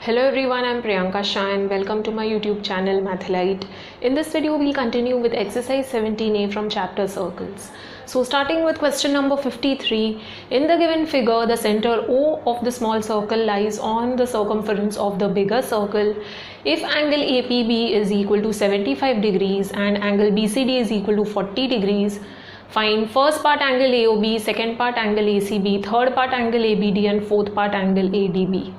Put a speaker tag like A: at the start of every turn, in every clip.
A: Hello everyone, I'm Priyanka Shah and welcome to my YouTube channel Mathlite. In this video, we'll continue with exercise 17a from chapter circles. So starting with question number 53, in the given figure, the center O of the small circle lies on the circumference of the bigger circle. If angle APB is equal to 75 degrees and angle BCD is equal to 40 degrees, find first part angle AOB, second part angle ACB, third part angle ABD and fourth part angle ADB.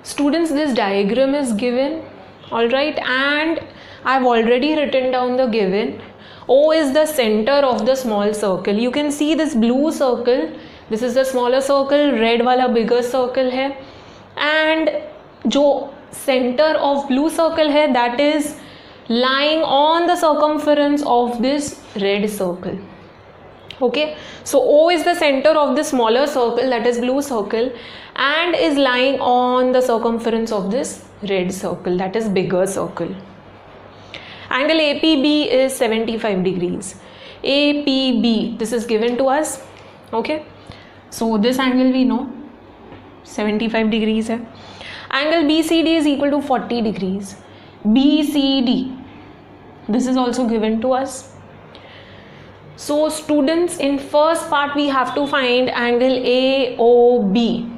A: Students, this diagram is given, alright, and I've already written down the given. O is the center of the small circle. You can see this blue circle, this is the smaller circle, red wala bigger circle hai, and jo center of blue circle hai, that is lying on the circumference of this red circle. Okay, so O is the center of the smaller circle, that is blue circle, and is lying on the circumference of this red circle, that is bigger circle. Angle APB is 75 degrees. APB, this is given to us. Okay, so this angle we know 75 degrees hai. Angle BCD is equal to 40 degrees. BCD, this is also given to us. So students, in first part we have to find angle AOB.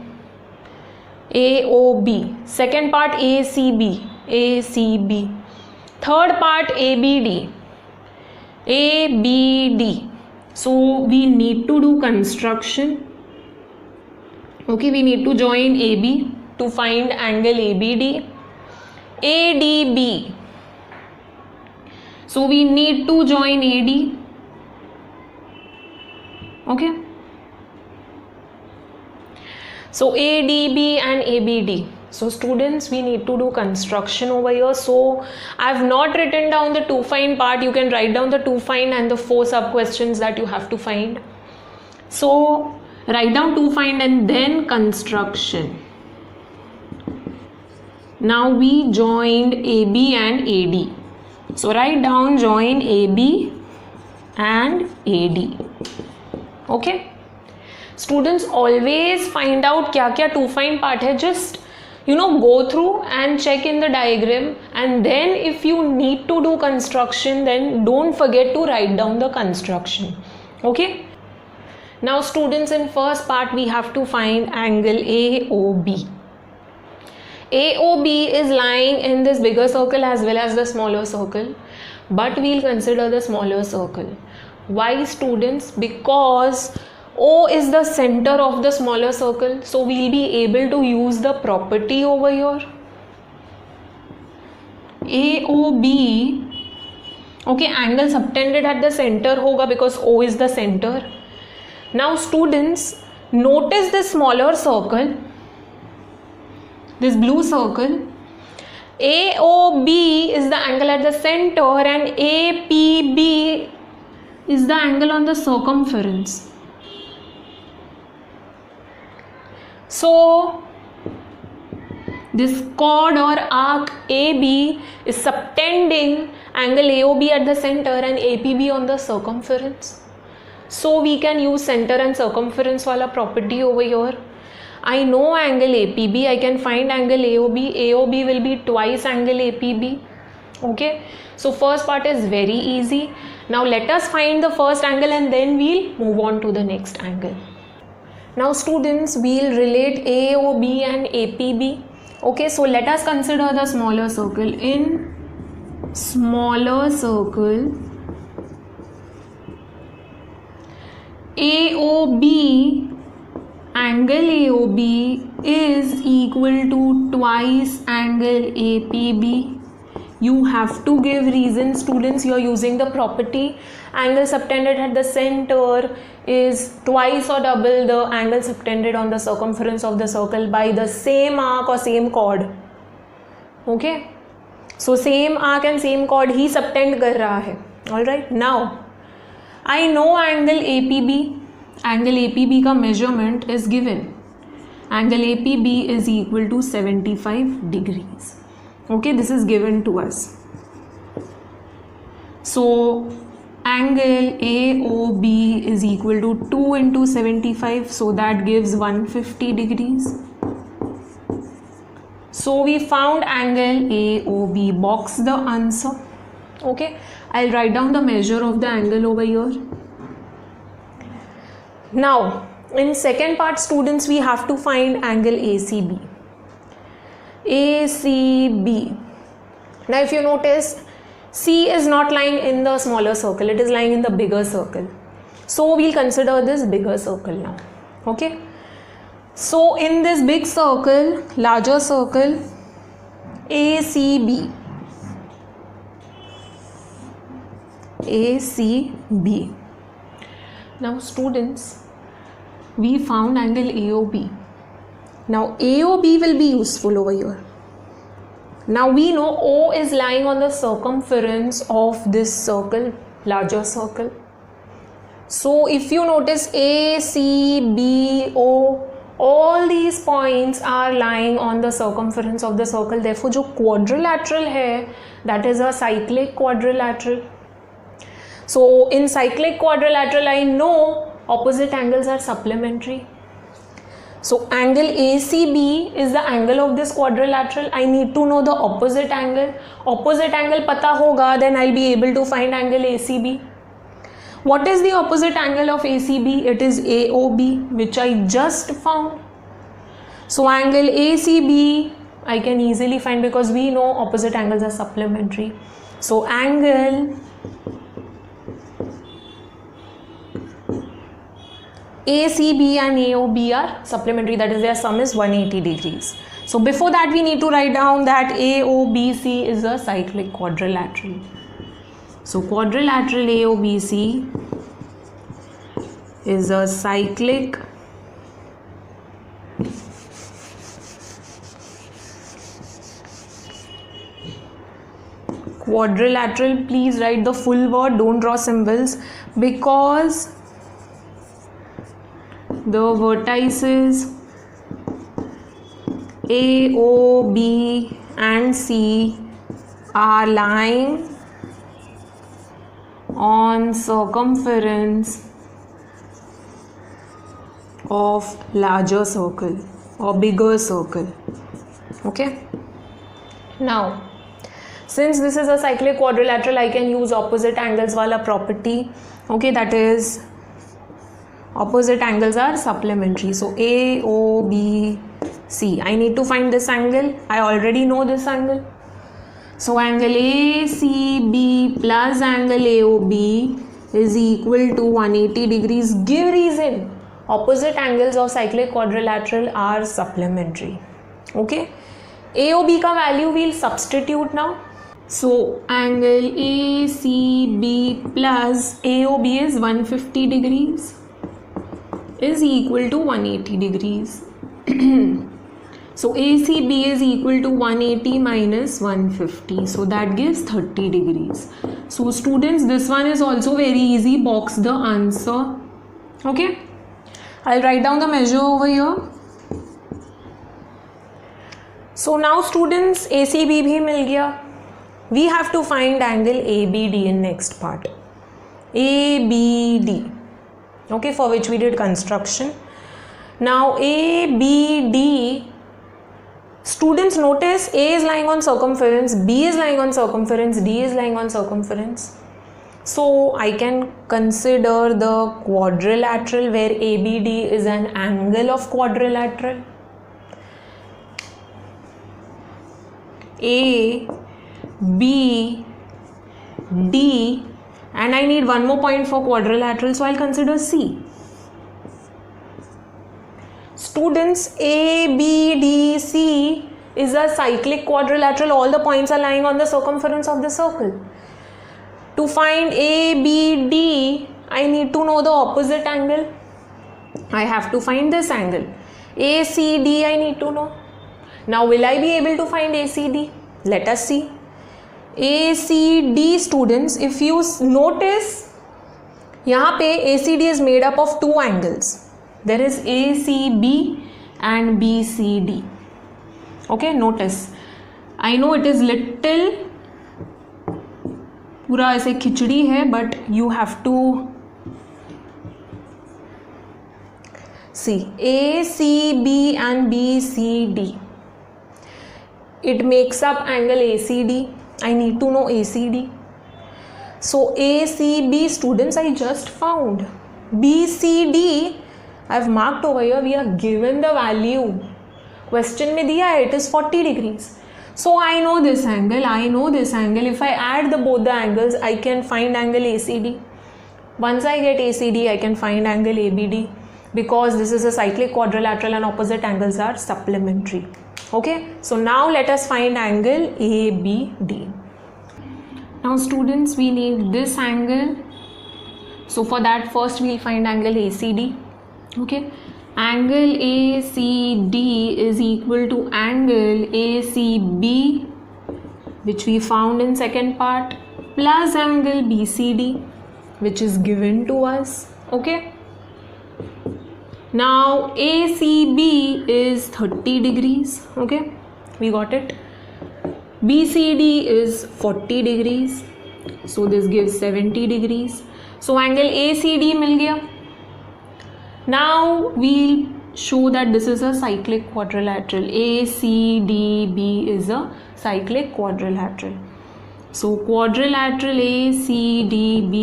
A: AOB. Second part ACB. ACB. Third part ABD. ABD. So we need to do construction. Okay, we need to join AB to find angle ABD. ADB. So we need to join AD. Okay, so ADB and ABD. So students, we need to do construction over here. So I have not written down the to find part. You can write down the to find and the 4 sub questions that you have to find. So write down to find and then construction. Now we joined AB and AD. So write down join AB and AD. Okay, students, always find out kya kya to find part hai. Just go through and check in the diagram, and then if you need to do construction, then don't forget to write down the construction. Okay, now students, in first part we have to find angle AOB. AOB is lying in this bigger circle as well as the smaller circle, but we'll consider the smaller circle. Why, students? Because O is the center of the smaller circle, so we'll be able to use the property over here. AOB, okay, angle subtended at the center hoga because O is the center. Now students, notice this smaller circle, this blue circle. AOB is the angle at the center and APB is the angle on the circumference. So this chord or arc AB is subtending angle AOB at the center and APB on the circumference. So we can use center and circumference wala property over here. I know angle APB, I can find angle AOB. AOB will be twice angle APB. Okay, so first part is very easy. Now let us find the first angle and then we'll move on to the next angle. Now students, we'll relate AOB and APB. Okay, so let us consider the smaller circle. In smaller circle, AOB, angle AOB is equal to twice angle APB. You have to give reason, students. You are using the property. Angle subtended at the center is twice or double the angle subtended on the circumference of the circle by the same arc or same chord. Okay, so same arc and same chord he subtend kar raha hai. Alright, now I know angle APB. Angle APB ka measurement is given. Angle APB is equal to 75 degrees. Okay, this is given to us. So angle AOB is equal to 2 into 75, so that gives 150 degrees. So we found angle AOB. Box the answer. Okay, I'll write down the measure of the angle over here. Now in second part, students, we have to find angle ACB. ACB. Now if you notice, C is not lying in the smaller circle, it is lying in the bigger circle. So we'll consider this bigger circle now. Okay. So in this big circle, larger circle, ACB. ACB. Now students, we found angle AOB. Now AOB will be useful over here. Now we know O is lying on the circumference of this circle, larger circle. So if you notice A, C, B, O, all these points are lying on the circumference of the circle. Therefore जो quadrilateral है, that is a cyclic quadrilateral. So in cyclic quadrilateral, I know opposite angles are supplementary. So angle ACB is the angle of this quadrilateral. I need to know the opposite angle. Opposite angle पता होगा, then I'll be able to find angle ACB. What is the opposite angle of ACB? It is AOB, which I just found. So angle ACB I can easily find because we know opposite angles are supplementary. So angle ACB and AOB are supplementary, that is their sum is 180 degrees. So before that we need to write down that AOBC is a cyclic quadrilateral. So quadrilateral AOBC is a cyclic quadrilateral. Please write the full word, don't draw symbols, because the vertices A, O, B and C are lying on circumference of larger circle or bigger circle. Okay. Now, since this is a cyclic quadrilateral, I can use opposite angles wala property. Okay, that is opposite angles are supplementary. So A, O, B, C. I need to find this angle. I already know this angle. So angle ACB plus angle AOB is equal to 180 degrees. Give reason. Opposite angles of cyclic quadrilateral are supplementary. Okay. AOB ka value we'll substitute now. So angle ACB plus AOB is 150 degrees is equal to 180 degrees. So ACB is equal to 180 minus 150. So that gives 30 degrees. So students, this one is also very easy. Box the answer. Okay. I'll write down the measure over here. So now students, ACB bhi mil gaya. We have to find angle ABD in next part. ABD. Okay, for which we did construction. Now ABD, students notice A is lying on circumference, B is lying on circumference, D is lying on circumference. So I can consider the quadrilateral where ABD is an angle of quadrilateral. A, B, D, and I need one more point for quadrilateral, so I'll consider C. Students, A, B, D, C is a cyclic quadrilateral. All the points are lying on the circumference of the circle. To find A, B, D, I need to know the opposite angle. I have to find this angle. A, C, D I need to know. Now will I be able to find ACD? Let us see. ACD students, if you notice, यहाँ पे ACD is made up of two angles. There is ACB and BCD. Okay, notice. I know it is little पूरा ऐसे खिचड़ी है, but you have to see ACB and BCD. it makes up angle ACD. I need to know ACD. So ACB, students, I just found. BCD, I've marked over here, we are given the value. Question में दिया है, it is 40 degrees. So I know this angle, I know this angle. If I add both the angles, I can find angle ACD. Once I get ACD, I can find angle ABD, because this is a cyclic quadrilateral and opposite angles are supplementary. Okay, so now let us find angle ABD. Now students, we need this angle. So for that, first we'll find angle ACD. Okay, angle ACD is equal to angle ACB, which we found in second part, plus angle BCD, which is given to us. Okay, now ACB is 30 degrees. Okay, we got it. BCD is 40 degrees, so this gives 70 degrees. So angle ACD मिल गया. Now we'll show that this is a cyclic quadrilateral. ACDB is a cyclic quadrilateral. So quadrilateral ACDB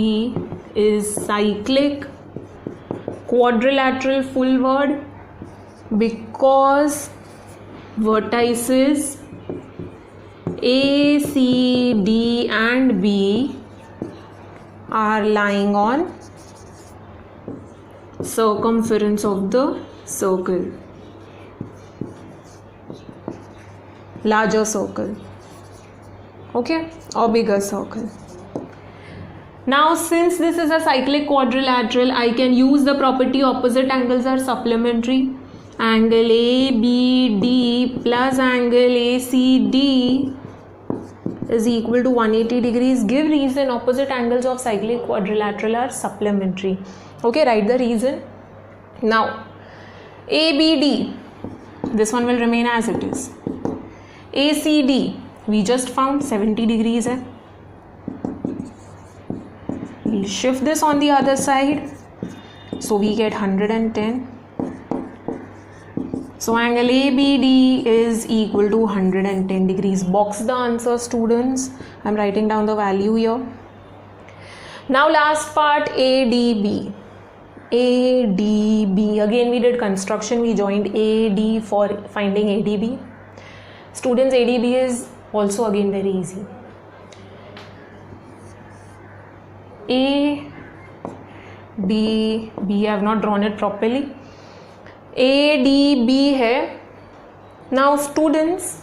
A: is cyclic quadrilateral, full word, because vertices A, C, D and B are lying on circumference of the circle, larger circle, okay, or bigger circle. Now since this is a cyclic quadrilateral, I can use the property opposite angles are supplementary. Angle ABD plus angle ACD is equal to 180 degrees. Give reason. Opposite angles of cyclic quadrilateral are supplementary. Okay, write the reason. Now ABD, this one will remain as it is. ACD, we just found 70 degrees hai. We'll shift this on the other side, so we get 110. So angle ABD is equal to 110 degrees. Box the answer, students. I'm writing down the value here. Now last part, ADB. ADB, again we did construction, we joined AD for finding ADB. Students, ADB is also again very easy. ADB, I have not drawn it properly. ADB hai. Now students,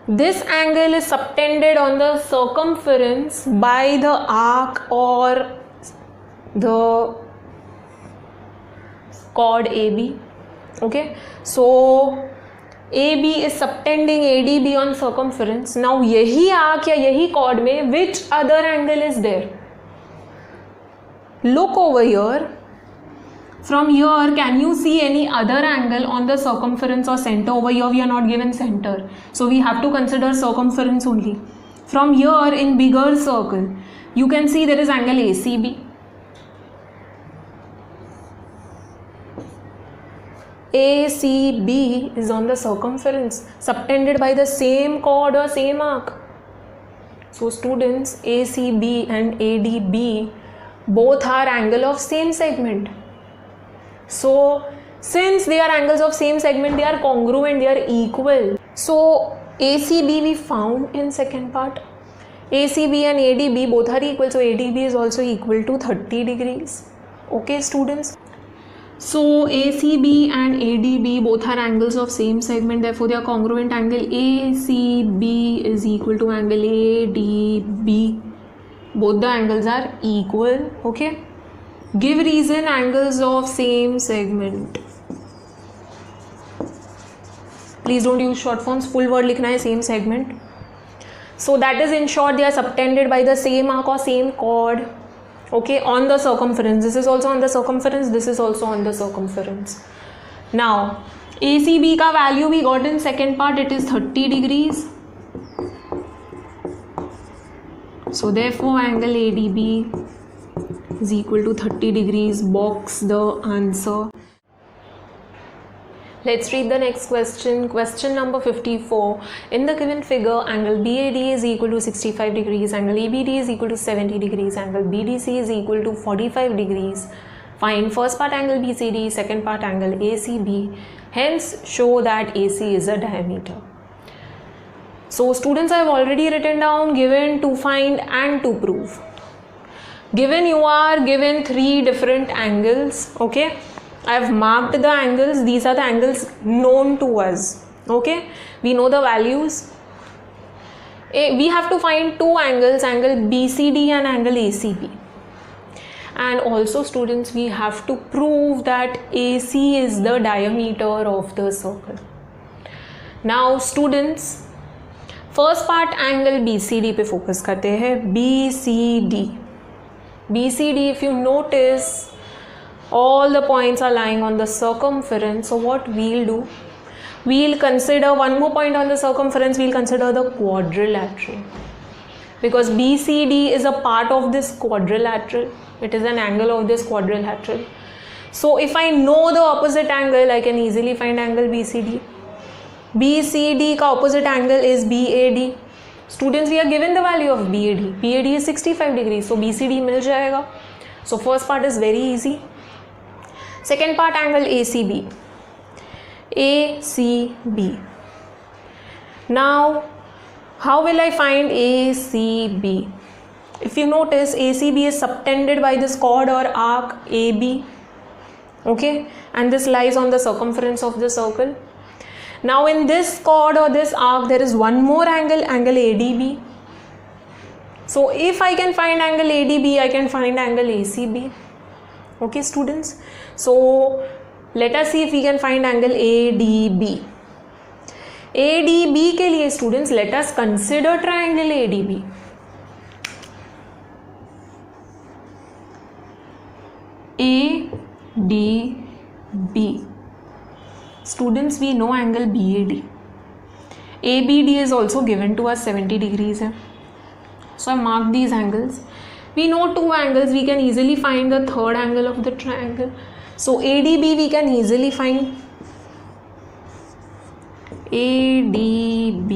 A: this angle is subtended on the circumference by the arc or the chord AB. Okay, so AB is subtending ADB on circumference. Now yahi arc ya yahi chord mein which other angle is there? Look over here. From here, can you see any other angle on the circumference or center? Over here we are not given center, so we have to consider circumference only. From here in bigger circle, you can see there is angle ACB. ACB is on the circumference, subtended by the same chord or same arc. So students, ACB and ADB both are angle of same segment. So since they are angles of same segment, they are congruent, they are equal. So ACB we found in second part. ACB and ADB both are equal, so ADB is also equal to 30 degrees. Okay students. So ACB and ADB both are angles of same segment, therefore they are congruent. Angle ACB is equal to angle ADB. Both the angles are equal. Okay. Give reason. Angles of same segment. Please don't use short forms. Full word लिखना है same segment. So that is, in short, they are subtended by the same arc or same chord. Okay, on the circumference. This is also on the circumference. This is also on the circumference. Now ACB का value we got in second part. It is 30 degrees. So therefore angle ADB is equal to 30 degrees. Box the answer. Let's read the next question. Question number 54. In the given figure, angle BAD is equal to 65 degrees, angle ABD is equal to 70 degrees, angle BDC is equal to 45 degrees. Find first part angle BCD, second part angle ACB. Hence, show that AC is a diameter. So, students, I have already written down given, to find and to prove. Given, you are given 3 different angles, okay? I have marked the angles. These are the angles known to us, okay? We know the values. We have to find 2 angles, angle BCD and angle ACB. And also, students, we have to prove that AC is the diameter of the circle. Now, students, first part angle BCD पे focus करते हैं. BCD, if you notice, all the points are lying on the circumference. So what we'll do, we'll consider one more point on the circumference. We'll consider the quadrilateral, because BCD is a part of this quadrilateral. It is an angle of this quadrilateral. So if I know the opposite angle, I can easily find angle BCD. BCD का opposite angle is BAD. Students, we are given the value of BAD. BAD is 65 degrees, so BCD मिल जाएगा. So first part is very easy. Second part angle ACB. ACB. Now, how will I find ACB? If you notice, ACB is subtended by this chord or arc AB. Okay, and this lies on the circumference of the circle. Now in this chord or this arc, there is one more angle, angle ADB. So if I can find angle ADB, I can find angle ACB. Okay, students. So let us see if we can find angle ADB. ADB के लिए, students, let us consider triangle ADB. ADB. Students, we know angle BAD. ABD is also given to us 70 degrees. So I mark these angles. We know 2 angles. We can easily find the third angle of the triangle. So ADB we can easily find. ADB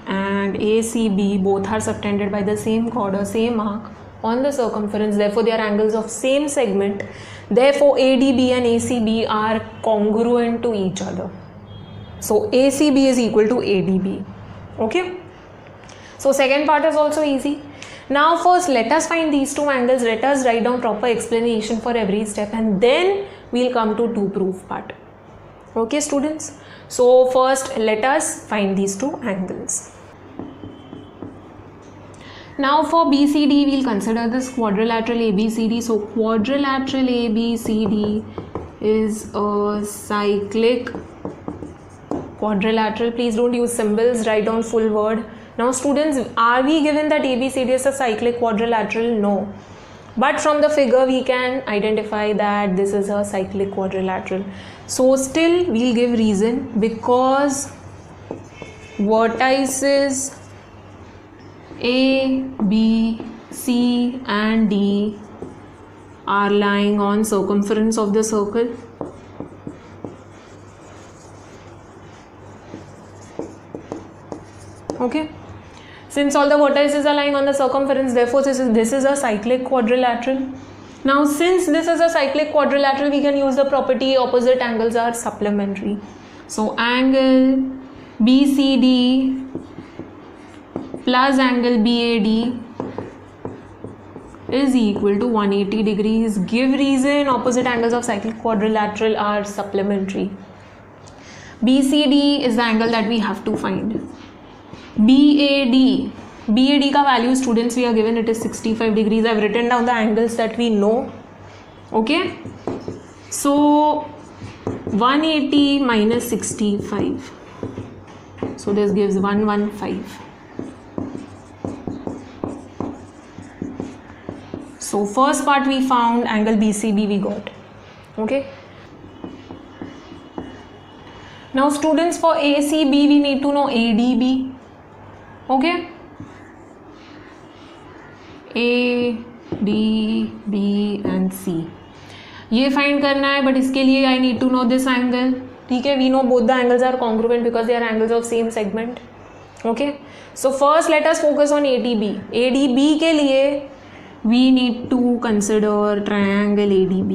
A: and ACB both are subtended by the same chord or same arc on the circumference. Therefore, they are angles of same segment. Therefore, ADB and ACB are congruent to each other. So ACB is equal to ADB. Okay. So second part is also easy. Now first let us find these 2 angles. Let us write down proper explanation for every step, and then we'll come to proof part. Okay, students. So first let us find these 2 angles. Now for BCD, we'll consider this quadrilateral ABCD. So quadrilateral ABCD is a cyclic quadrilateral. Please don't use symbols, write down full word. Now students, are we given that ABCD is a cyclic quadrilateral? No. But from the figure we can identify that this is a cyclic quadrilateral. So still we'll give reason, because vertices A, B, C and D are lying on circumference of the circle. Okay. Since all the vertices are lying on the circumference, therefore this is a cyclic quadrilateral. Now since this is a cyclic quadrilateral, we can use the property opposite angles are supplementary. So angle BCD plus angle BAD is equal to 180 degrees. Give reason. Opposite angles of cyclic quadrilateral are supplementary. BCD is the angle that we have to find. BAD का value, students, we are given it is 65 degrees. I have written down the angles that we know. Okay. So 180 minus 65. So this gives 115. So first part we found, angle BCB we got. Okay. Now students, for ACB we need to know ADB. Okay. A, D, B and C ये find करना है, but इसके लिए I need to know this angle. ठीक है, we know both the angles are congruent because they are angles of same segment. Okay, so first let us focus on ADB. ADB के लिए we need to consider triangle ADB.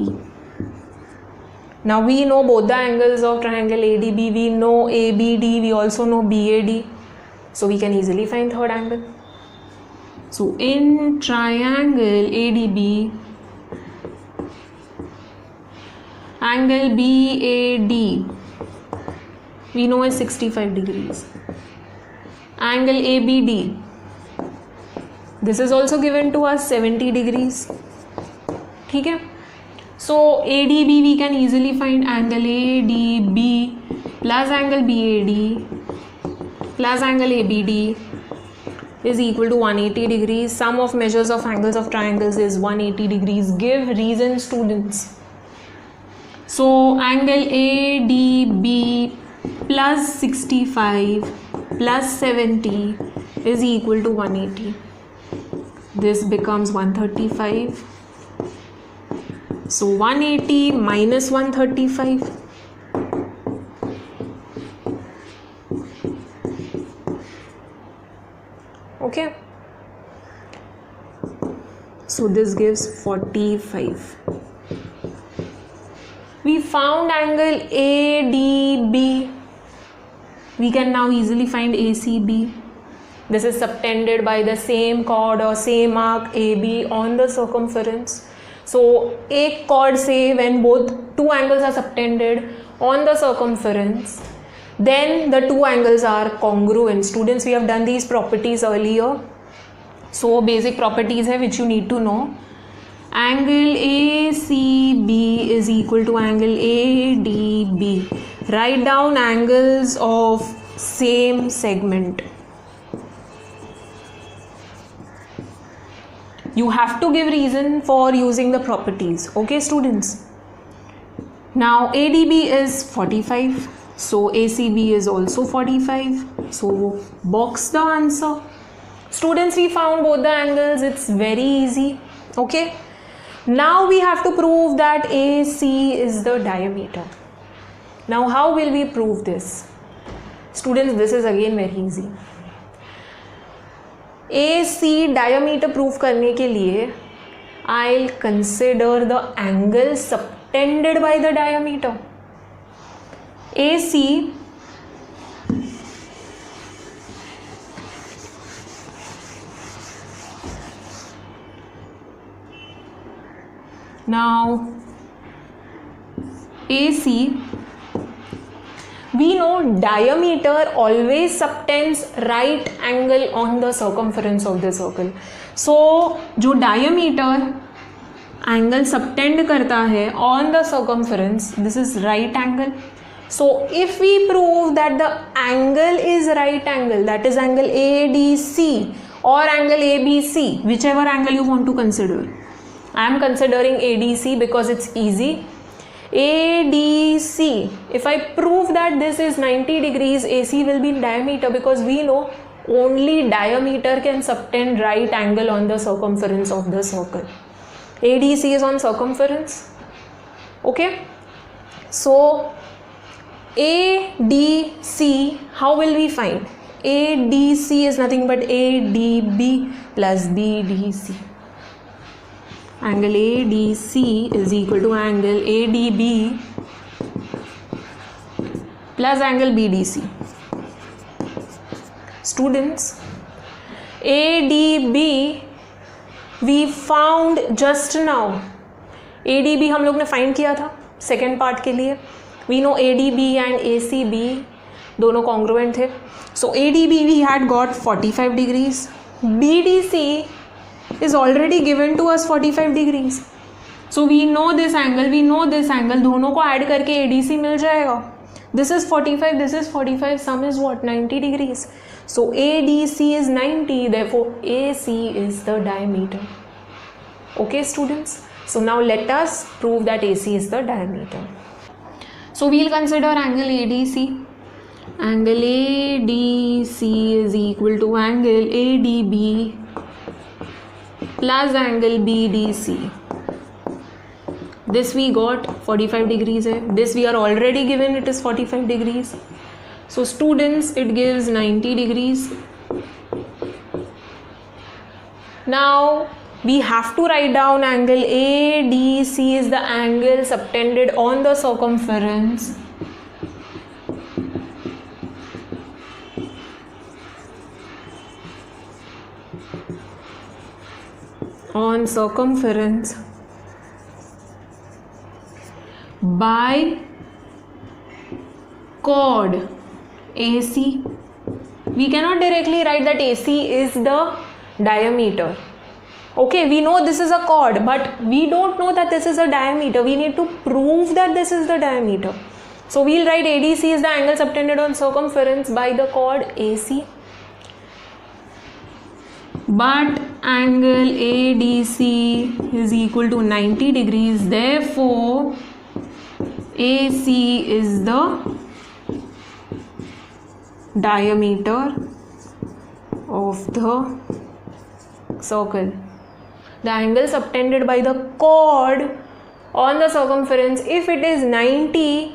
A: Now we know both the angles of triangle ADB. We know ABD, we also know BAD, so we can easily find third angle. So in triangle ADB, angle BAD we know is 65 degrees. Angle ABD, this is also given to us 70 degrees. ठीक है, so ADB we can easily find angle ADB plus angle BAD plus angle ABD is equal to 180 degrees. Sum of measures of angles of triangles is 180 degrees. Give reason, students. So angle ADB plus 65 plus 70 is equal to 180. This becomes 135. So 180 minus 135. Okay. So this gives 45. We found angle ADB. We can now easily find ACB. This is subtended by the same chord or same arc AB on the circumference. So एक chord से when both two angles are subtended on the circumference, then the two angles are congruent. Students, we have done these properties earlier. So basic properties है which you need to know. Angle ACB is equal to angle ADB. Write down angles of same segment. You have to give reason for using the properties. Okay, students. Now ADB is 45. So ACB is also 45. So box the answer. Students, we found both the angles. It's very easy. Okay. Now we have to prove that AC is the diameter. Now how will we prove this? Students, this is again very easy. AC diameter proof करने के लिए I'll consider the angle subtended by the diameter. AC now AC, we know diameter always subtends right angle on the circumference of the circle. So जो diameter angle subtend करता है on the circumference, this is right angle. So if we prove that the angle is right angle, that is angle ADC or angle ABC, whichever angle you want to consider. I am considering ADC because it's easy. ADC, if I prove that this is 90 degrees, AC will be in diameter because we know only diameter can subtend right angle on the circumference of the circle. ADC is on circumference. Okay. So ADC, how will we find? ADC is nothing but ADB plus BDC. Angle ADC is equal to angle ADB plus angle BDC. Students, ADB we found just now. ADB हम लोग ने find किया था second part के लिए. We know ADB and ACB दोनों congruent थे. So ADB we had got 45 degrees. BDC is already given to us 45 degrees. So we know this angle, we know this angle, दोनों को add करके ADC मिल जाएगा. This is 45, this is 45, sum is what? 90 degrees. So ADC is 90, therefore AC is the diameter. Okay, students. So now let us prove that AC is the diameter. So we'll consider angle ADC. Angle ADC is equal to angle ADB plus angle BDC. This we got 45 degrees hai. This we are already given, it is 45 degrees. So students, it gives 90 degrees. Now we have to write down angle ADC is the angle subtended on the circumference. On circumference by chord AC. We cannot directly write that AC is the diameter. Okay, we know this is a chord, but we don't know that this is a diameter. We need to prove that this is the diameter. So we'll write ADC is the angle subtended on circumference by the chord AC. But angle ADC is equal to 90 degrees. Therefore, AC is the diameter of the circle. The angle subtended by the chord on the circumference, if it is 90,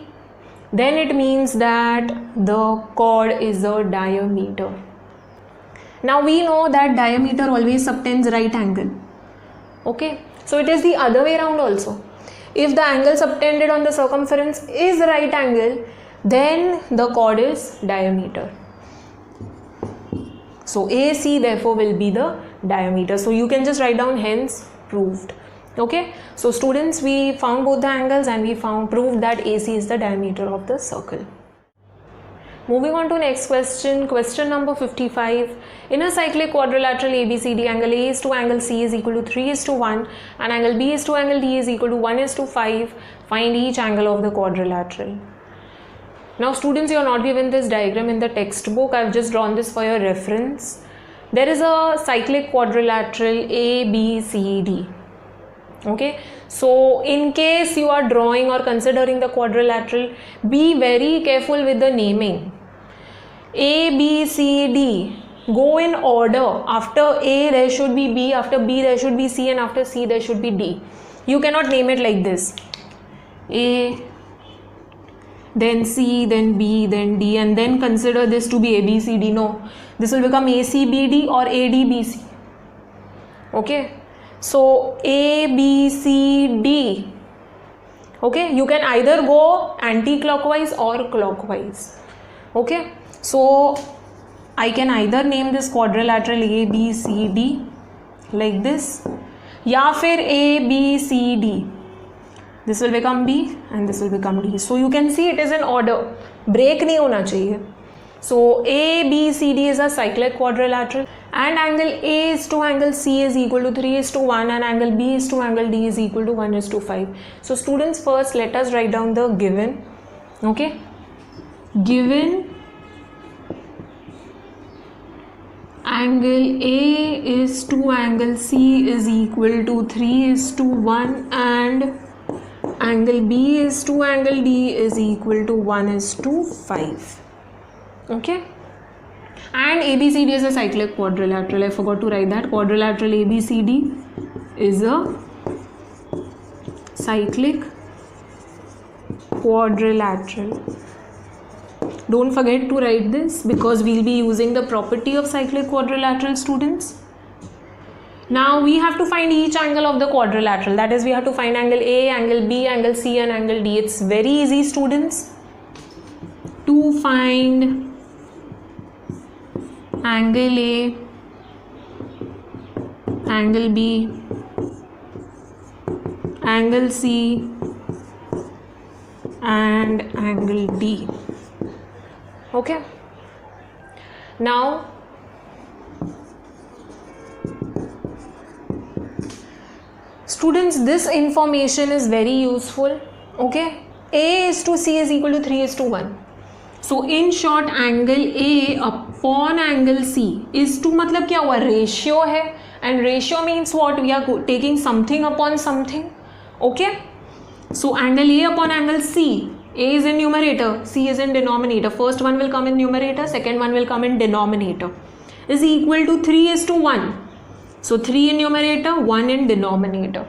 A: then it means that the chord is the diameter. Now we know that diameter always subtends right angle. Okay, so it is the other way around also. If the angle subtended on the circumference is right angle, then the chord is diameter. So AC therefore will be the diameter. So you can just write down hence proved. Okay, so students, we found both the angles and we proved that AC is the diameter of the circle. Moving on to next question, question number 55. In a cyclic quadrilateral ABCD, angle A is to angle C is equal to 3 is to 1 and angle B is to angle D is equal to 1 is to 5. Find each angle of the quadrilateral. Now students, you are not given this diagram in the textbook. I have just drawn this for your reference. There is a cyclic quadrilateral ABCD. Okay, so in case you are drawing or considering the quadrilateral, be very careful with the naming. A, B, C, D, go in order. After A there should be B, after B there should be C, and after C there should be D. You cannot name it like this: A, then C, then B, then D, and then consider this to be ABCD. No, this will become ACBD or ADBC. Okay, so ABCD. Okay, you can either go anti-clockwise or clockwise. Okay, so I can either name this quadrilateral ABCD like this, या फिर ABCD. This will become B and this will become D. So you can see it is in order. Break नहीं होना चाहिए. So ABCD is a cyclic quadrilateral and angle A is to angle C is equal to 3 is to 1 and angle B is to angle D is equal to 1 is to 5. So students, first let us write down the given. Okay, given angle A is to angle C is equal to 3 is to 1 and angle B is to angle D is equal to 1 is to 5. Okay, and ABCD is a cyclic quadrilateral. I forgot to write that. Quadrilateral ABCD is a cyclic quadrilateral. Don't forget to write this because we'll be using the property of cyclic quadrilateral, students. Now we have to find each angle of the quadrilateral. That is, we have to find angle A, angle B, angle C and angle D. It's very easy, students, to find angle A, angle B, angle C and angle D. Okay, now students, this information is very useful. Okay, A is to C is equal to 3 is to 1. So in short, angle A upon angle C is to मतलब क्या हुआ, ratio है, and ratio means what, we are taking something upon something. Okay, so angle A upon angle C, A is in numerator, C is in denominator. First one will come in numerator, second one will come in denominator, is equal to 3 is to 1. So 3 in numerator, 1 in denominator.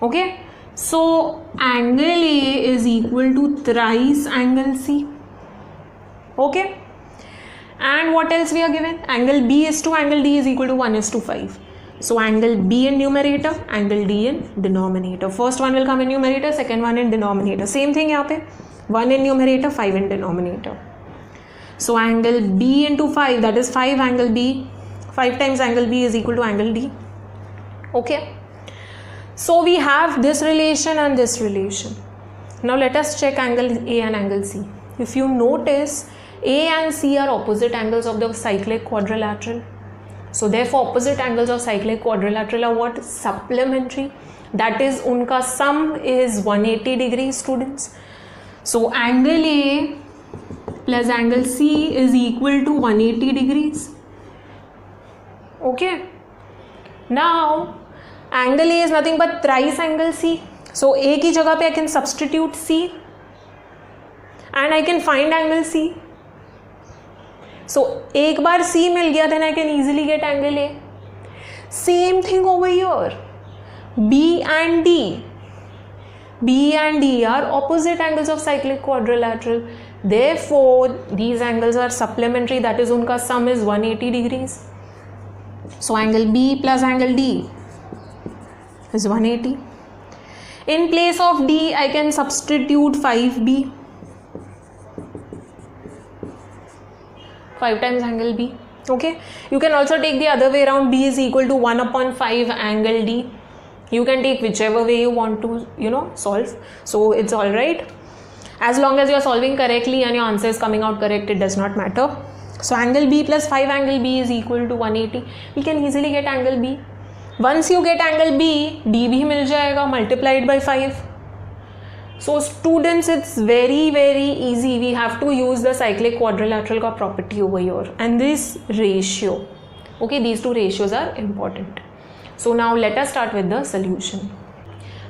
A: Okay, So angle A is equal to thrice angle C. Okay. And what else we are given? Angle B is to angle D is equal to 1:5. So angle B in numerator, angle D in denominator. First one will come in numerator, second one in denominator. Same thing यहाँ पे, 1 in numerator, 5 in denominator. So angle B into 5, that is 5 angle B. 5 times angle B is equal to angle D. Okay. So we have this relation and this relation. Now let us check angle A and angle C. If you notice, A and C are opposite angles of the cyclic quadrilateral. So therefore opposite angles of cyclic quadrilateral are what? Supplementary. That is, unka sum is 180 degrees, students. So angle A plus angle C is equal to 180 degrees. Okay. Now angle A is nothing but thrice angle C. So A की जगह पे I can substitute C and I can find angle C. So एक बार C मिल गया, then I can easily get angle A. Same thing over here. B and D. B and D are opposite angles of cyclic quadrilateral. Therefore, these angles are supplementary. That is, उनका sum is 180 degrees. So angle B plus angle D is 180. In place of D, I can substitute 5B. 5 times angle B. Okay. You can also take the other way around. B is equal to 1/5 angle D. You can take whichever way you want to, solve. So it's all right. As long as you are solving correctly and your answer is coming out correct, it does not matter. So angle B plus 5 angle B is equal to 180. We can easily get angle B. Once you get angle B, D भी मिल जाएगा multiplied by 5. So students, it's very easy. We have to use the cyclic quadrilateral का property over here and this ratio. Okay, these two ratios are important. So now let us start with the solution.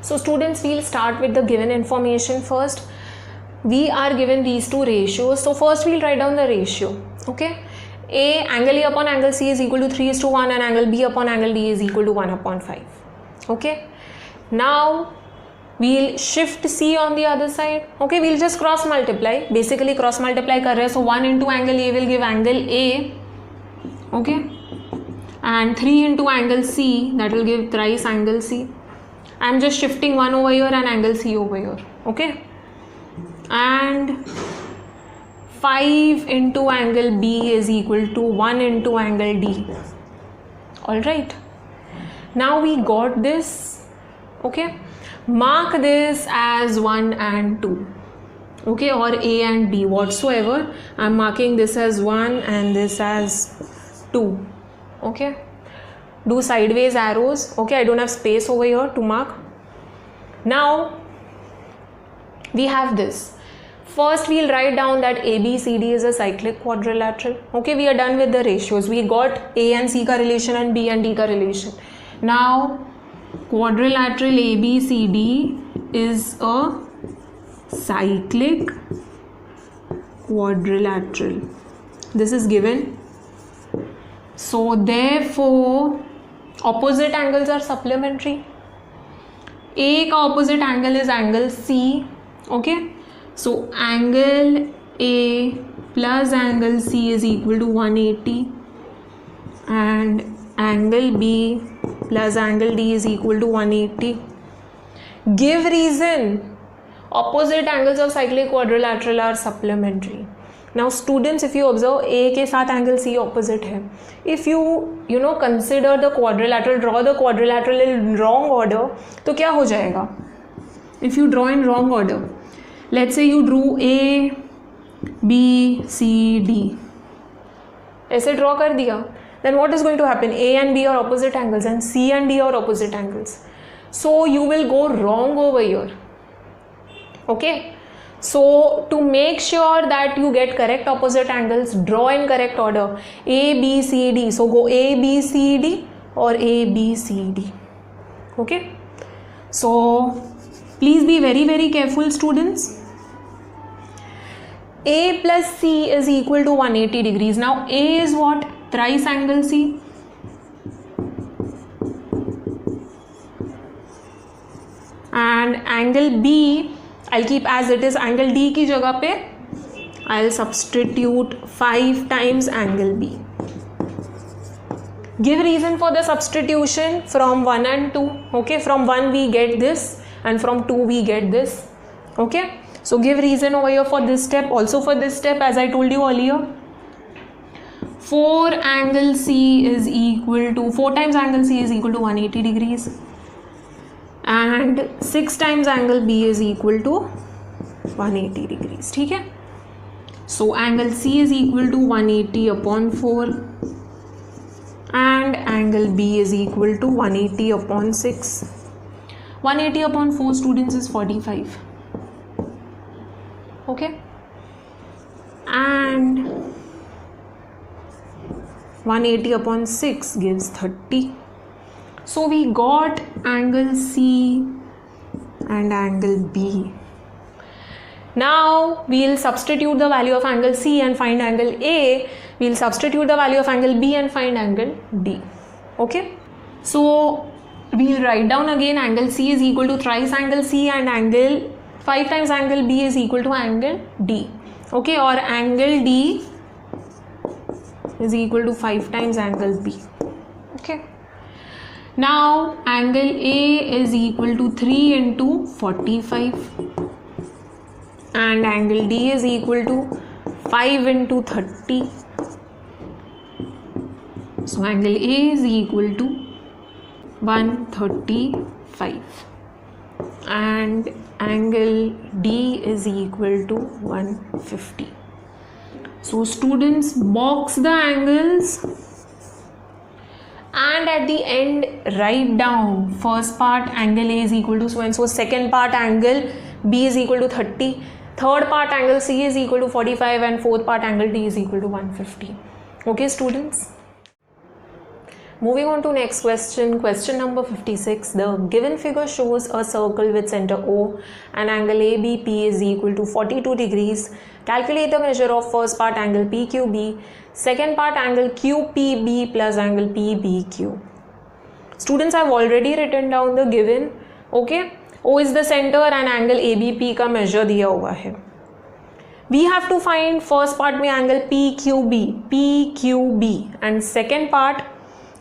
A: So students, we'll start with the given information first. We are given these two ratios. So first we'll write down the ratio. Okay. Angle A upon angle C is equal to 3:1 and angle B upon angle D is equal to 1/5. Okay. Now we'll shift C on the other side. Okay, we'll just cross multiply. Basically cross multiply kar rahe. So 1 into angle A will give angle A. Okay. And 3 into angle C, that will give thrice angle C. I'm just shifting 1 over here and angle C over here. Okay. And 5 into angle B is equal to 1 into angle D. Alright. Now we got this. Okay. Mark this as 1 and 2. Okay, or A and B, whatsoever. I'm marking this as 1 and this as 2. Okay. Do sideways arrows. Okay, I don't have space over here to mark. Now we have this. First we'll write down that ABCD is a cyclic quadrilateral. Okay, we are done with the ratios. We got A and C ka relation and B and D ka relation. Now quadrilateral ABCD is a cyclic quadrilateral. This is given. So therefore opposite angles are supplementary. A का opposite angle is angle C. Okay. So angle A plus angle C is equal to 180 and angle B plus angle D is equal to 180. Give reason. Opposite angles of cyclic quadrilateral are supplementary. Now students, if you observe, A के साथ angle C opposite है. If you consider the quadrilateral, draw the quadrilateral in wrong order, तो क्या हो जाएगा? If you draw in wrong order, let's say you drew A, B, C, D. ऐसे draw कर दिया. Then what is going to happen? A and B are opposite angles and C and D are opposite angles. So you will go wrong over here. Okay. So to make sure that you get correct opposite angles, draw in correct order. A, B, C, D. So go A, B, C, D or A, B, C, D. Okay. So please be very careful, students. A plus C is equal to 180 degrees. Now A is what? Thrice angle C. and angle B I'll keep as it is. Angle D की जगह पे I'll substitute 5 times angle B. Give reason for the substitution from 1 and 2. Okay, from 1 we get this and from 2 we get this. Okay, so give reason over here for this step. Also for this step, as I told you earlier, 4 angle C is equal to 4 times angle C is equal to 180 degrees, and 6 times angle B is equal to 180 degrees. ठीक है, so angle C is equal to 180 upon 4 and angle B is equal to 180 upon 6. 180 upon 4 students is 45. Okay, and 180 upon 6 gives 30. So we got angle C and angle B. Now we'll substitute the value of angle C and find angle A. We'll substitute the value of angle B and find angle D. Okay, so we'll write down again angle C is equal to thrice angle C and angle 5 times angle B is equal to angle D. Okay, or angle D is equal to 5 times angle B. Okay, now angle A is equal to 3 into 45 and angle D is equal to 5 into 30. So angle A is equal to 135 and angle D is equal to 150. So students, box the angles and at the end write down first part angle A is equal to so and so, second part angle B is equal to 30, third part angle C is equal to 45 and fourth part angle D is equal to 150. Okay students. Moving on to next question, question number 56. The given figure shows a circle with center O and angle ABP is equal to 42 degrees. Calculate the measure of first part angle PQB, second part angle QPB plus angle PBQ. Students, I have already written down the given. Okay, O is the center and angle ABP का measure दिया हुआ है. We have to find first part में angle PQB and second part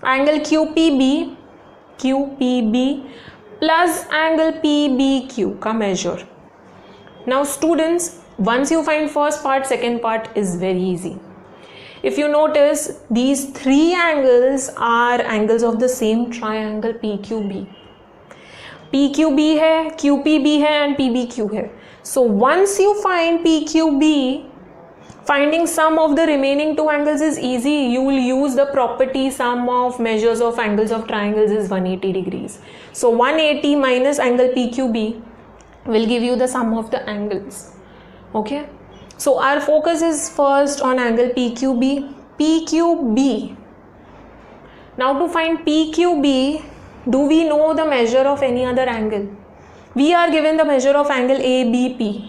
A: angle QPB plus angle PBQ का measure. Now students, once you find first part, second part is very easy. If you notice, these three angles are angles of the same triangle PQB. PQB है, QPB है and PBQ है. So once you find PQB, finding sum of the remaining two angles is easy. You will use the property sum of measures of angles of triangles is 180 degrees. So 180 minus angle PQB will give you the sum of the angles. Okay. So our focus is first on angle PQB. Now to find PQB, do we know the measure of any other angle? We are given the measure of angle ABP.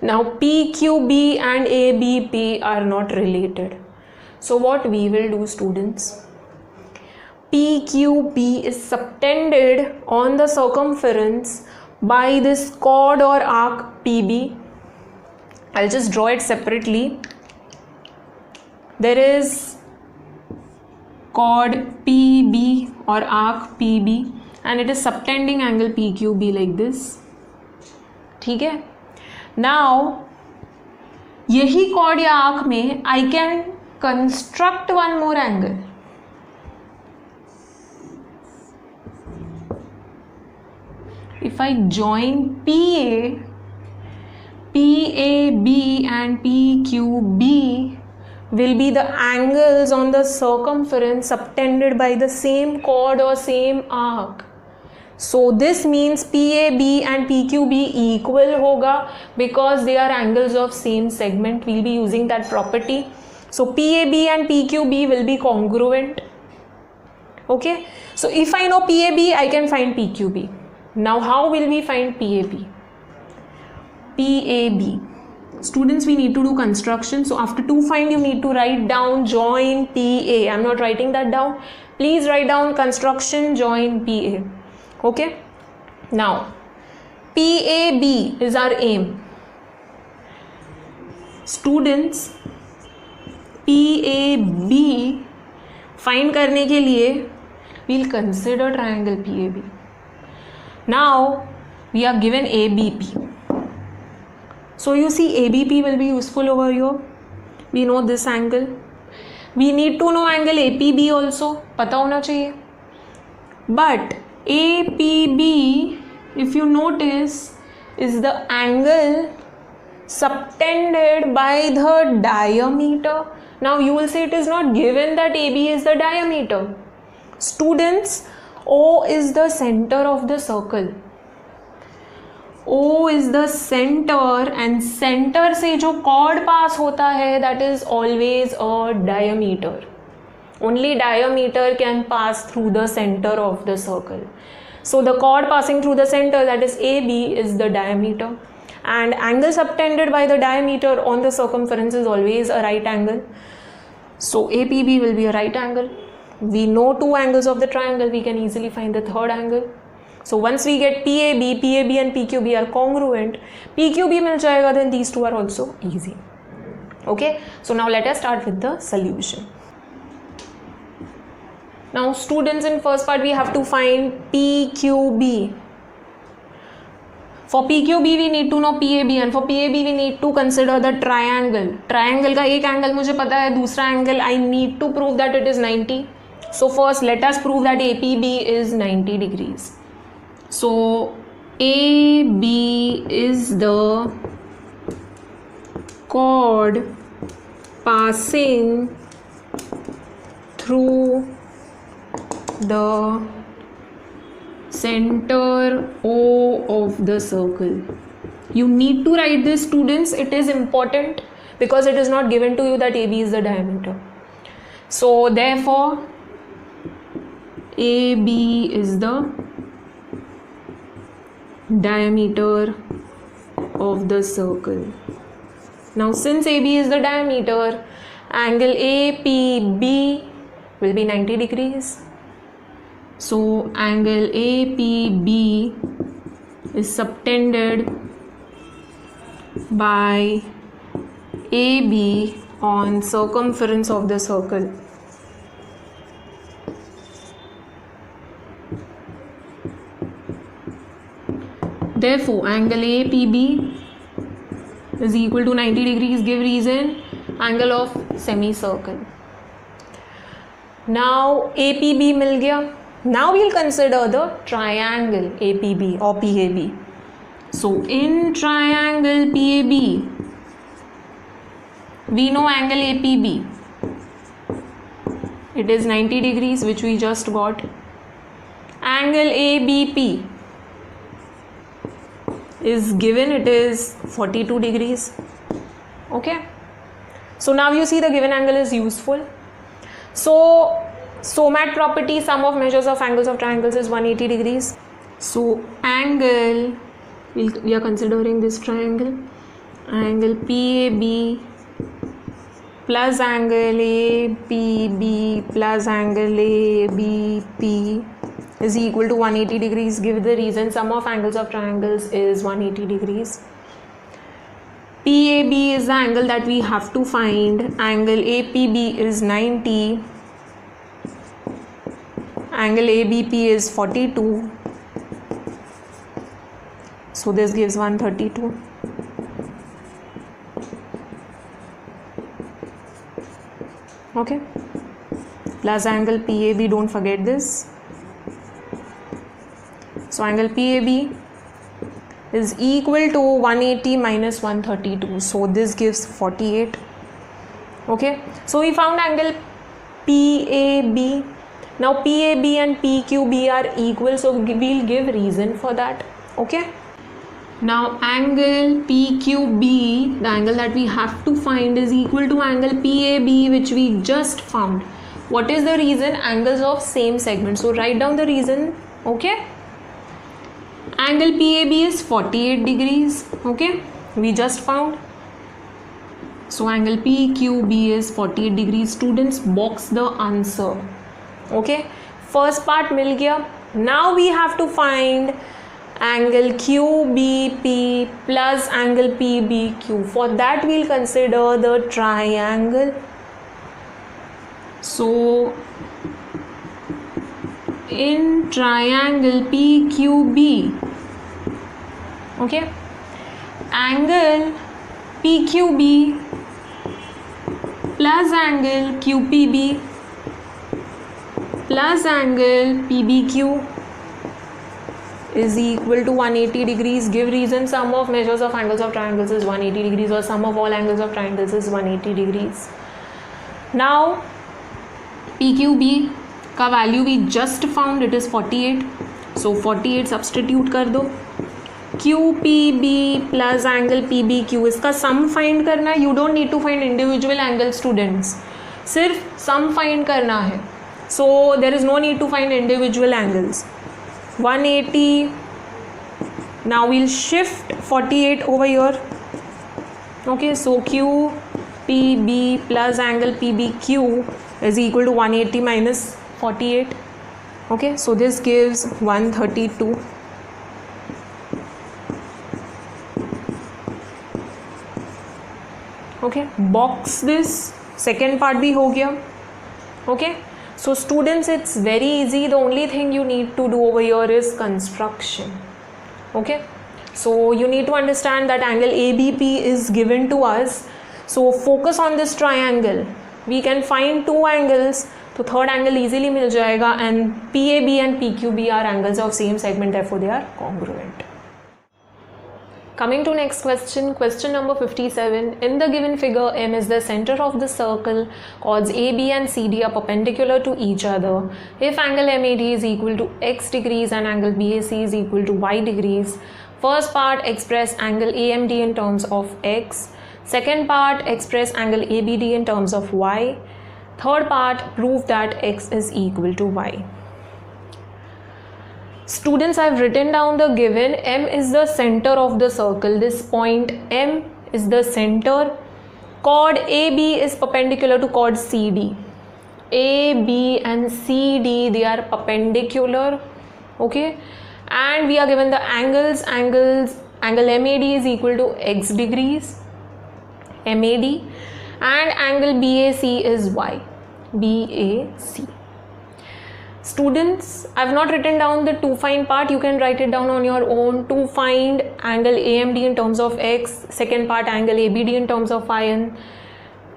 A: Now PQB and ABP are not related. So what we will do students? PQB is subtended on the circumference by this chord or arc PB. I'll just draw it separately. There is chord PB or arc PB and it is subtending angle PQB like this. ठीक है? Now यही chord या arc में I can construct one more angle. If I join PA, PAB and PQB will be the angles on the circumference subtended by the same chord or same arc. So this means PAB and PQB equal hoga because they are angles of same segment. We'll be using that property. So PAB and PQB will be congruent. Okay. So if I know PAB, I can find PQB. Now how will we find PAB? PAB. Students, we need to do construction. So after to find, you need to write down join PA. I'm not writing that down. Please write down construction join PA. Okay. Now PAB is our aim. Students, PAB find करने के लिए we'll consider triangle PAB. Now we are given ABP. So you see ABP will be useful over here. We know this angle. We need to know angle APB also. पता होना चाहिए. But APB, if you notice, is the angle subtended by the diameter. Now you will say it is not given that AB is the diameter. Students, O is the center of the circle. O is the center and center से जो chord pass होता है that is always a diameter. Only diameter can pass through the center of the circle. So the chord passing through the center, that is AB, is the diameter. And angle subtended by the diameter on the circumference is always a right angle. So APB will be a right angle. We know two angles of the triangle, we can easily find the third angle. So once we get PAB, PAB and PQB are congruent, PQB mil jayega, then these two are also easy. Okay, so now let us start with the solution. Now students, in first part we have to find PQB. For PQB we need to know PAB, and for PAB we need to consider the triangle. Triangle का एक angle मुझे पता है, दूसरा angle I need to prove that it is 90. So first let us prove that APB is 90 degrees. So AB is the chord passing through the center O of the circle. You need to write this, students. It is important because it is not given to you that AB is the diameter. So therefore AB is the diameter of the circle. Now since AB is the diameter, angle APB will be 90 degrees. So angle APB is subtended by AB on circumference of the circle. Therefore angle APB is equal to 90 degrees. Give reason, angle of semicircle. Now APB मिल गया. Now we'll consider the triangle APB or PAB. So in triangle PAB, we know angle APB. It is 90 degrees, which we just got. Angle ABP is given, it is 42 degrees. Okay. So now you see the given angle is useful. So SOMAT property, sum of measures of angles of triangles, is 180 degrees. So angle, we are considering this triangle, angle PAB plus angle APB plus angle ABP is equal to 180 degrees. Give the reason, sum of angles of triangles is 180 degrees. PAB is the angle that we have to find. Angle APB is 90. Angle ABP is 42. So this gives 132. Okay. Plus angle PAB, don't forget this. So angle PAB is equal to 180 minus 132. So this gives 48. Okay. So we found angle PAB. Now PAB and PQB are equal. So we'll give reason for that. Okay. Now angle PQB, the angle that we have to find, is equal to angle PAB, which we just found. What is the reason? Angles of same segment. So write down the reason. Okay. Angle PAB is 48 degrees. Okay. We just found. So angle PQB is 48 degrees. Students, box the answer. Okay, first part मिल गया. Now we have to find angle QBP plus angle PBQ. For that we'll consider the triangle. So in triangle PQB, okay, angle PQB plus angle QPB plus angle PBQ is equal to 180 degrees. Give reason. Sum of measures of angles of triangles is 180 degrees, or sum of all angles of triangles is 180 degrees. Now PQB का value we just found, it is 48. So 48 substitute कर दो. QPB plus angle PBQ, इसका sum find करना है. You don't need to find individual angles, students. सिर्फ sum find करना है. So there is no need to find individual angles. 180. Now we'll shift 48 over here. Okay, so QPB plus angle PBQ is equal to 180 minus 48. Okay, so this gives 132. Okay, box this. Second part भी हो गया. Okay, so students, it's very easy. The only thing you need to do over here is construction. Okay, so you need to understand that angle ABP is given to us. So focus on this triangle. We can find two angles. तो third angle easily मिल जाएगा, and PAB and PQB are angles of same segment, therefore they are congruent. Coming to next question, question number 57. In the given figure, M is the center of the circle, chords AB and CD are perpendicular to each other. If angle MAD is equal to x degrees and angle BAC is equal to y degrees, first part express angle AMD in terms of x, second part express angle ABD in terms of y, third part prove that x is equal to y. Students, I have written down the given. M is the center of the circle. This point M is the center. Chord AB is perpendicular to chord CD. AB and CD, they are perpendicular. Okay, and we are given the angles. Angle MAD is equal to x degrees, MAD, and angle BAC is y, BAC. Students, I have not written down the to find part. You can write it down on your own. To find angle AMD in terms of x, second part angle ABD in terms of y, and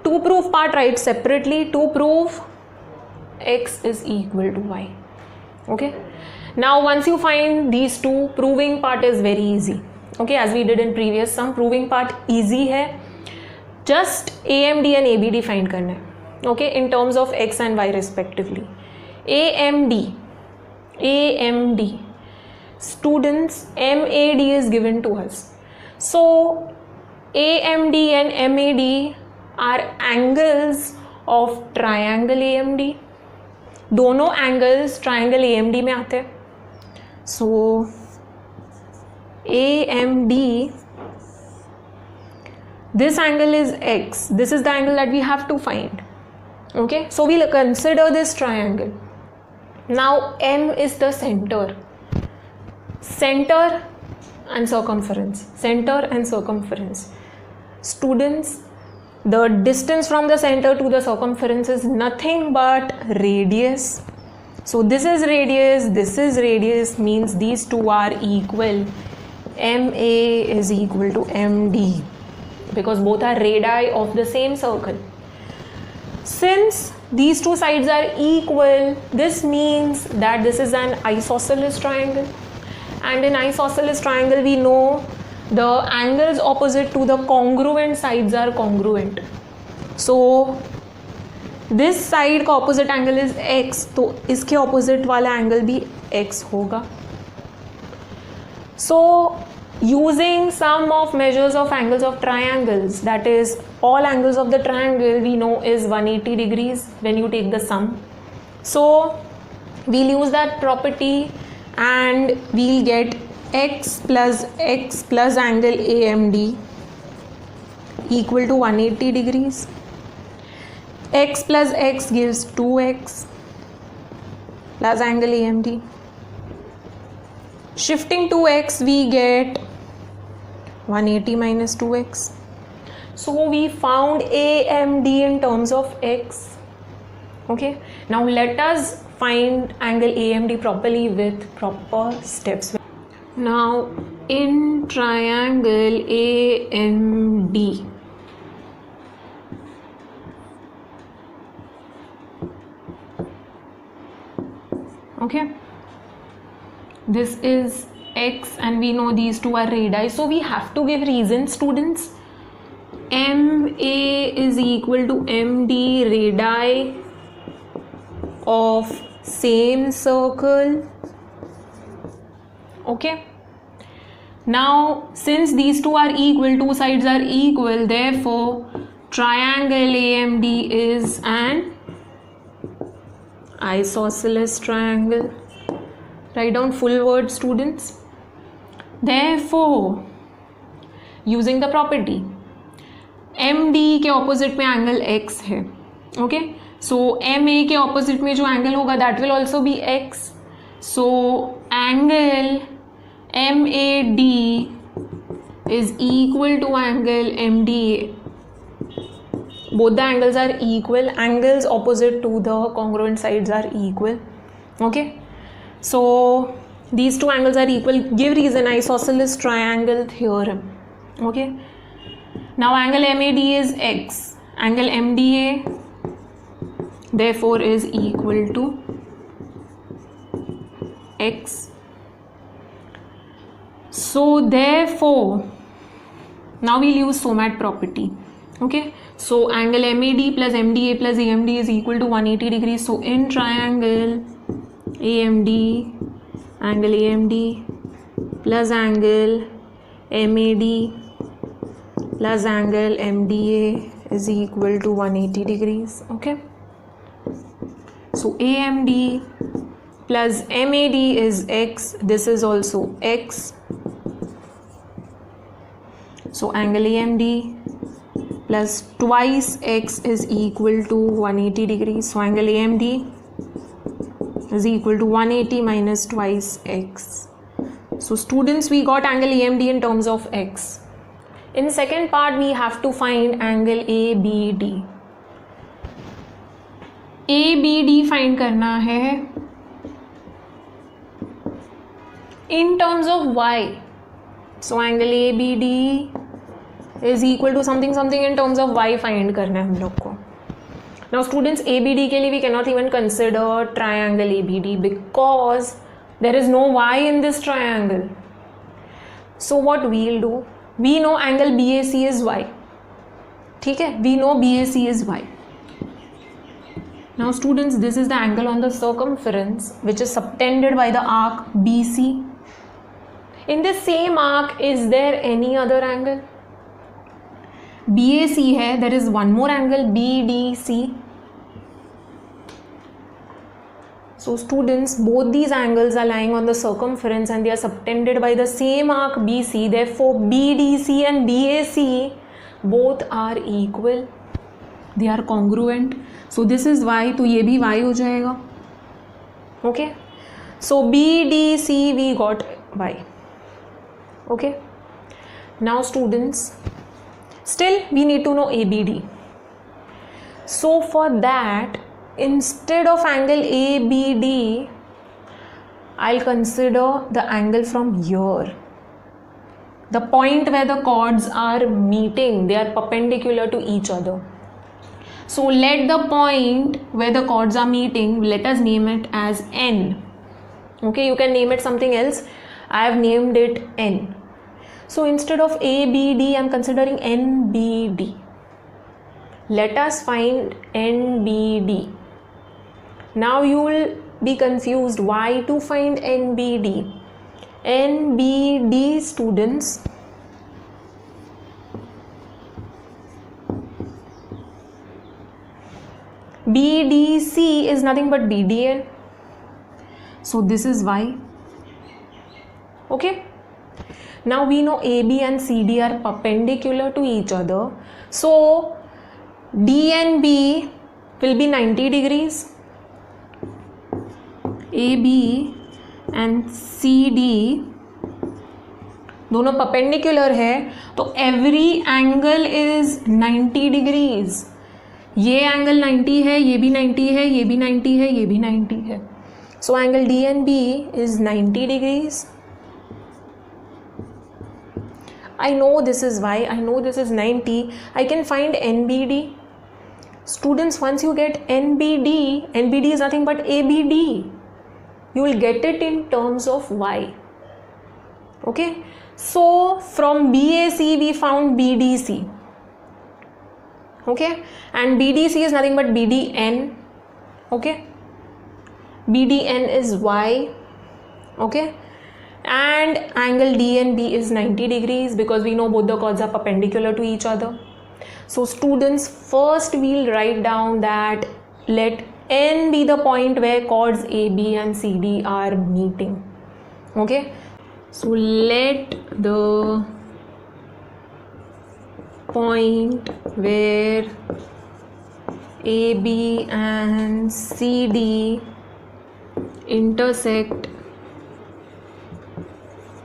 A: to prove part write separately. To prove x is equal to y. Okay, now once you find these two, proving part is very easy. Okay, as we did in previous sum, proving part easy है. Just AMD and ABD find करना है. Okay, in terms of x and y respectively. AMD, students, MAD is given to us. So AMD and MAD are angles of triangle AMD. दोनों angles triangle AMD में आते हैं. So AMD, this angle is x. This is the angle that we have to find. Okay, so we'll consider this triangle. Now M is the center and circumference, Students, the distance from the center to the circumference is nothing but radius. So this is radius, means these two are equal. MA is equal to MD because both are radii of the same circle. Since these two sides are equal, this means that this is an isosceles triangle, and in isosceles triangle we know the angles opposite to the congruent sides are congruent. So this side का opposite angle is x, तो इसके opposite वाला angle भी x होगा. So using sum of measures of angles of triangles, that is all angles of the triangle we know is 180 degrees when you take the sum. So we'll use that property and we'll get x plus angle AMD equal to 180 degrees. X plus x gives 2x plus angle AMD. Shifting to x, we get 180 minus 2x. So we found AMD in terms of x. Okay, now let us find angle AMD properly with proper steps. Now in triangle AMD, okay, this is x and we know these two are radii, so we have to give reasons, students. MA is equal to MD radii of same circle. Okay, now since these two are equal, two sides are equal, therefore triangle AMD is an isosceles triangle. Write down full word, students. Therefore using the property, MD के opposite में angle x है. Okay, so MA के opposite में जो angle होगा that will also be x. So angle MAD is equal to angle MDA. Both the angles are equal. Angles opposite to the congruent sides are equal. Okay, so these two angles are equal. Give reason, isosceles triangle theorem. Okay, now angle MAD is x, angle MDA therefore is equal to x. So therefore now we'll use SOMAT property. Okay, so angle MAD plus MDA plus AMD is equal to 180 degrees. So in triangle AMD, angle AMD plus angle MAD plus angle MDA is equal to 180 degrees. Okay, so AMD plus MAD is x, this is also x. So angle AMD plus twice x is equal to 180 degrees. So angle AMD is equal to 180 minus twice x. So students, we got angle AMD in terms of x. In second part, we have to find angle ABD. ABD find करना है in terms of y. So angle ABD is equal to something something in terms of y find करना है हम लोग को. Now students, ABD के लिए we cannot even consider triangle ABD because there is no y in this triangle. So what we'll do, we know angle BAC is y. ठीक है, we know BAC is y. Now students, this is the angle on the circumference which is subtended by the arc BC. In this same arc, is there any other angle? BAC है, there is one more angle BDC. So students, both these angles are lying on the circumference and they are subtended by the same arc BC. Therefore BDC and BAC both are equal. They are congruent. So this is y, तो ये भी y हो जाएगा. Okay, so BDC we got y. Okay, now students, still we need to know ABD. So for that, instead of angle ABD, I'll consider the angle from here, the point where the chords are meeting, they are perpendicular to each other. So let the point where the chords are meeting, let us name it as N. Okay, you can name it something else. I have named it N. So instead of ABD, I am considering NBD. Let us find NBD. Now you will be confused why to find NBD. NBD students, BDC is nothing but BDN. So this is y. Okay. Now we know AB and CD are perpendicular to each other. So DNB will be 90 degrees. AB and CD दोनों perpendicular है, तो every angle is 90 degrees. ये angle 90 है, ये भी 90 है, ये भी 90 है, ये भी 90 है. So angle DNB is 90 degrees. I know this is Y, I know this is 90. I can find NBD. Students, once you get NBD, NBD is nothing but ABD. You will get it in terms of Y. Okay? So, from BAC we found BDC. Okay? And BDC is nothing but BDN. Okay? BDN is Y. Okay? And angle DNB is 90 degrees because we know both the chords are perpendicular to each other. So students, first we'll write down that let N be the point where chords AB and CD are meeting. Okay, so let the point where AB and CD intersect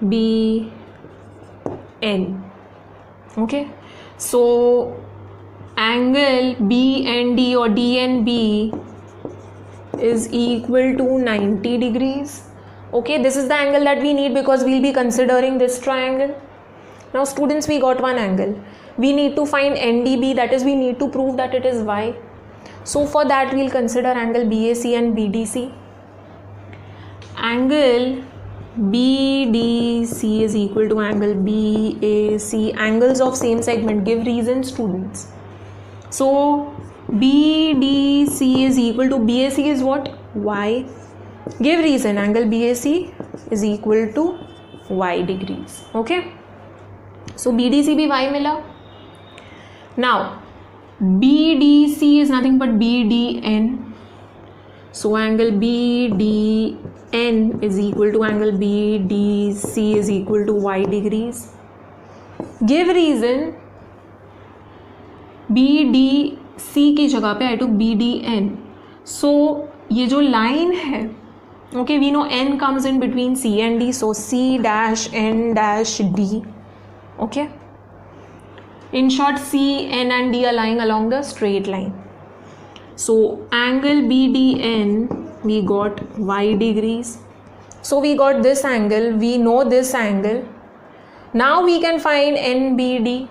A: be N. Okay, so angle BND or DNB is equal to 90 degrees. Okay, this is the angle that we need because we'll be considering this triangle. Now students, we got one angle. We need to find NDB, that is we need to prove that it is Y. So for that we'll consider angle BAC and BDC. Angle BDC is equal to angle BAC. Angles of same segment. Give reason, students. So BDC is equal to BAC is what? Y. Give reason. Angle BAC is equal to Y degrees. Okay. So BDC भी Y मिला. Now BDC is nothing but BDN. So angle BDN is equal to angle BDC is equal to Y degrees. Give reason. BDC की जगह पे I took BDN. So ये जो line है, okay, we know N comes in between C and D, so C dash N dash D. Okay. In short, C, N and D are lying along the straight line. So angle BDN, we got Y degrees. So we got this angle, we know this angle. Now we can find NBD.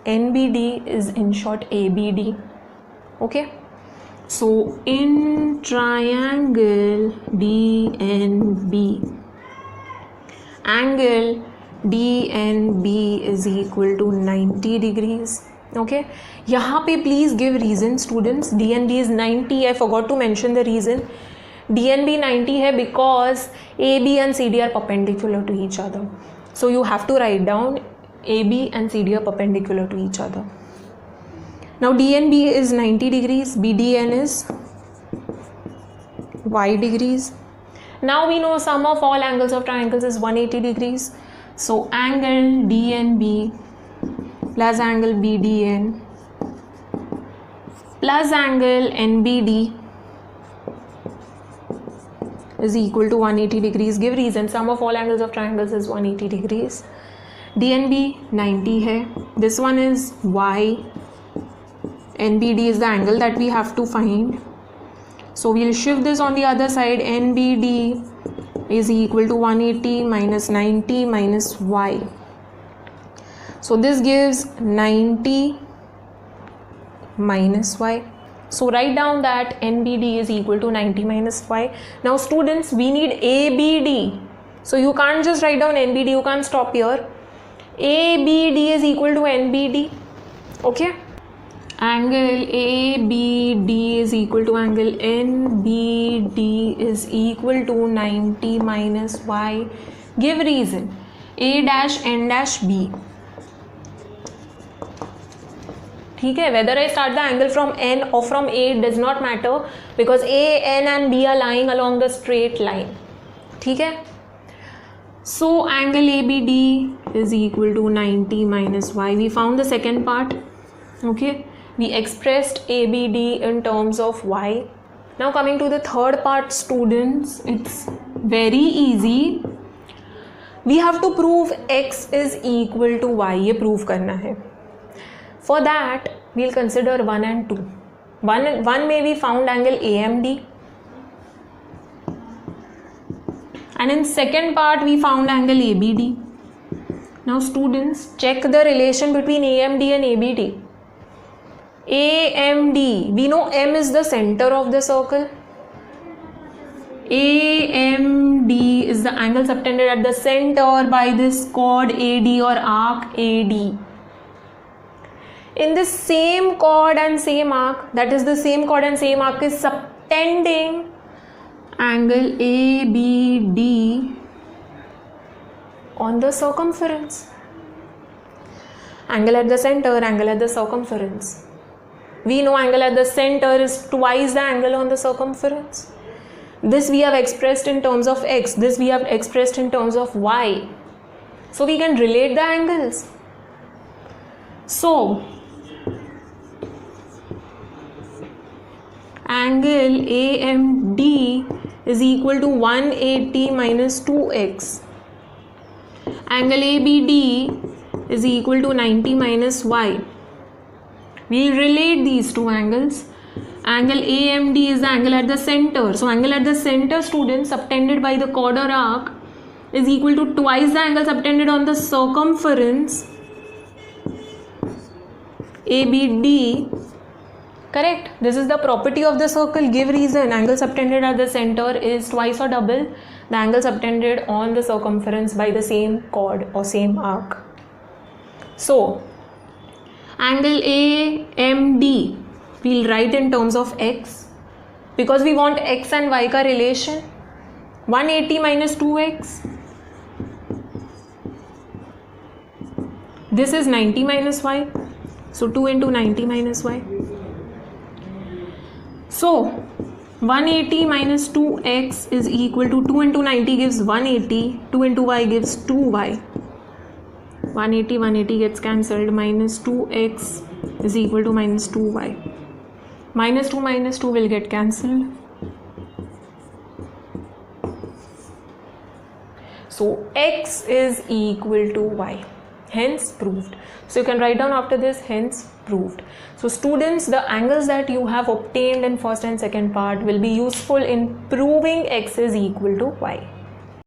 A: NBD is in short ABD. Okay. So in triangle DNB, angle DNB is equal to 90 degrees. Okay, यहाँ पे please give reason, students. DNB is 90. I forgot to mention the reason. DNB 90 है because AB and CD are perpendicular to each other. So you have to write down AB and CD are perpendicular to each other. Now DNB is 90 degrees. BDN is Y degrees. Now we know sum of all angles of triangles is 180 degrees. So angle DNB plus angle BDN plus angle NBD is equal to 180 degrees. Give reason. Sum of all angles of triangles is 180 degrees. DNB 90 है. This one is Y. NBD is the angle that we have to find. So we'll shift this on the other side. NBD is equal to 180 minus 90 minus Y. So this gives 90 minus Y. So write down that NBD is equal to 90 minus Y. Now students, we need ABD. So you can't just write down NBD, you can't stop here. ABD is equal to NBD. Okay. Angle ABD is equal to angle NBD is equal to 90 minus Y. Give reason. A dash N dash B. ठीक है, whether I start the angle from N or from A does not matter because A, N and B are lying along the straight line. ठीक है. So angle ABD is equal to 90 minus Y. We found the second part. Okay. We expressed ABD in terms of Y. Now coming to the third part, students, it's very easy. We have to prove x is equal to y. ये prove करना है. For that, we'll consider 1 and 2. 1 may be found angle AMD. And in second part, we found angle ABD. Now students, check the relation between AMD and ABD. AMD, we know M is the center of the circle. AMD is the angle subtended at the center by this chord AD or arc AD. In the same chord and same arc, that is the same chord and same arc is subtending angle ABD on the circumference. Angle at the center, angle at the circumference. We know angle at the center is twice the angle on the circumference. This we have expressed in terms of x, this we have expressed in terms of y. So we can relate the angles. So, angle AMD is equal to 180 minus 2x. Angle ABD is equal to 90 minus y. We will relate these two angles. Angle AMD is the angle at the center. So angle at the center, students, subtended by the chord or arc is equal to twice the angle subtended on the circumference ABD. Correct? This is the property of the circle. Give reason. Angle subtended at the center is twice or double the angle subtended on the circumference by the same chord or same arc. So angle AMD we'll write in terms of x because we want x and y ka relation. 180 minus 2x. This is 90 minus y. So 2 into 90 minus y. So 180 minus 2x is equal to 2 into 90 gives 180. 2 into y gives 2y. 180 gets cancelled. Minus 2x is equal to minus 2y. Minus 2 will get cancelled. So x is equal to y. Hence proved. So you can write down after this, hence proved. So students, the angles that you have obtained in first and second part will be useful in proving x is equal to y.